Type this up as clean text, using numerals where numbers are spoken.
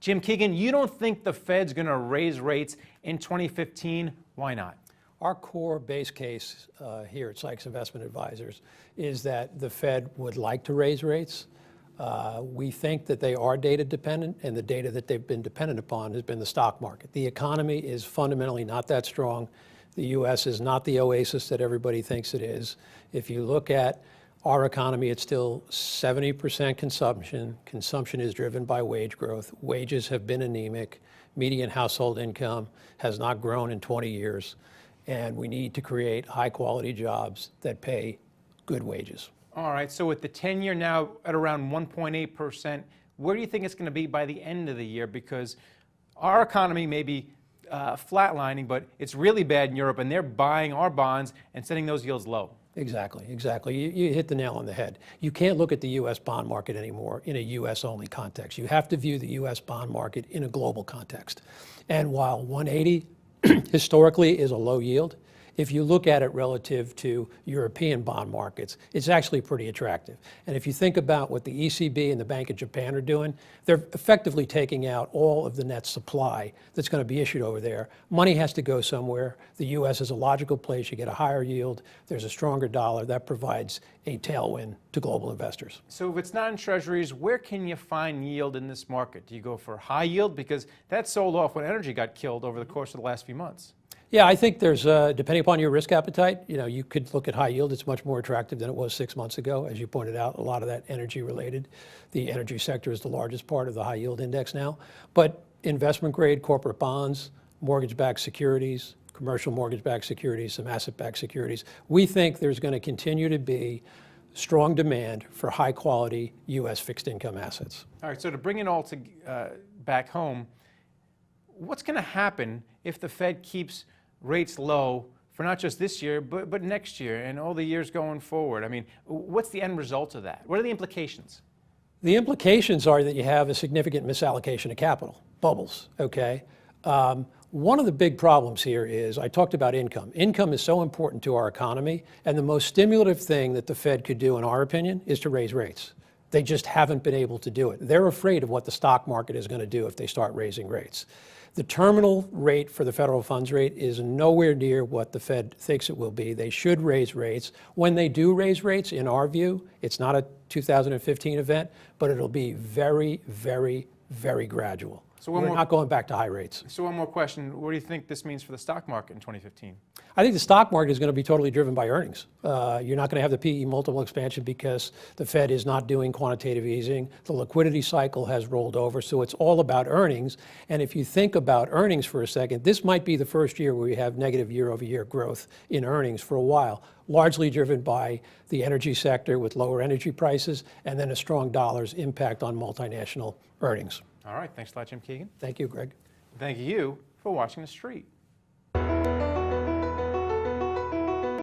Jim Keegan, you don't think the Fed's going to raise rates in 2015? Why not? Our core base case here at Seix Investment Advisors is that the Fed would like to raise rates. We think that they are data dependent, and the data that they've been dependent upon has been the stock market. The economy is fundamentally not that strong. The U.S. is not the oasis that everybody thinks it is. If you look at our economy, it's still 70% consumption. Consumption is driven by wage growth. Wages have been anemic. Median household income has not grown in 20 years. And we need to create high quality jobs that pay good wages. All right, so with the 10-year now at around 1.8%, where do you think it's going to be by the end of the year? Because our economy may be flatlining, but it's really bad in Europe, and they're buying our bonds and setting those yields low. Exactly. You hit the nail on the head. You can't look at the U.S. bond market anymore in a U.S.-only context. You have to view the U.S. bond market in a global context. And while 180 historically is a low yield, if you look at it relative to European bond markets, it's actually pretty attractive. And if you think about what the ECB and the Bank of Japan are doing, they're effectively taking out all of the net supply that's going to be issued over there. Money has to go somewhere. The U.S. is a logical place. You get a higher yield. There's a stronger dollar. That provides a tailwind to global investors. So if it's not in treasuries, where can you find yield in this market? Do you go for high yield? Because that sold off when energy got killed over the course of the last few months. Yeah, I think there's, depending upon your risk appetite, you could look at high yield. It's much more attractive than it was 6 months ago. As you pointed out, a lot of that energy related. The energy sector is the largest part of the high yield index now. But investment grade corporate bonds, mortgage-backed securities, commercial mortgage-backed securities, some asset-backed securities. We think there's going to continue to be strong demand for high quality U.S. fixed income assets. All right, so to bring it all back home, what's going to happen if the Fed keeps rates low for not just this year, but next year and all the years going forward? I mean, what's the end result of that? What are the implications? The implications are that you have a significant misallocation of capital, bubbles, okay? One of the big problems here is, I talked about income. Income is so important to our economy, and the most stimulative thing that the Fed could do, in our opinion, is to raise rates. They just haven't been able to do it. They're afraid of what the stock market is going to do if they start raising rates. The terminal rate for the federal funds rate is nowhere near what the Fed thinks it will be. They should raise rates. When they do raise rates, in our view, it's not a 2015 event, but it'll be very, very, very gradual. So we're not going back to high rates. So one more question. What do you think this means for the stock market in 2015? I think the stock market is going to be totally driven by earnings. You're not going to have the PE multiple expansion because the Fed is not doing quantitative easing. The liquidity cycle has rolled over, so it's all about earnings. And if you think about earnings for a second, this might be the first year where we have negative year-over-year growth in earnings for a while, largely driven by the energy sector with lower energy prices and then a strong dollar's impact on multinational earnings. All right, thanks a lot, Jim Keegan. Thank you, Greg. Thank you for watching The Street.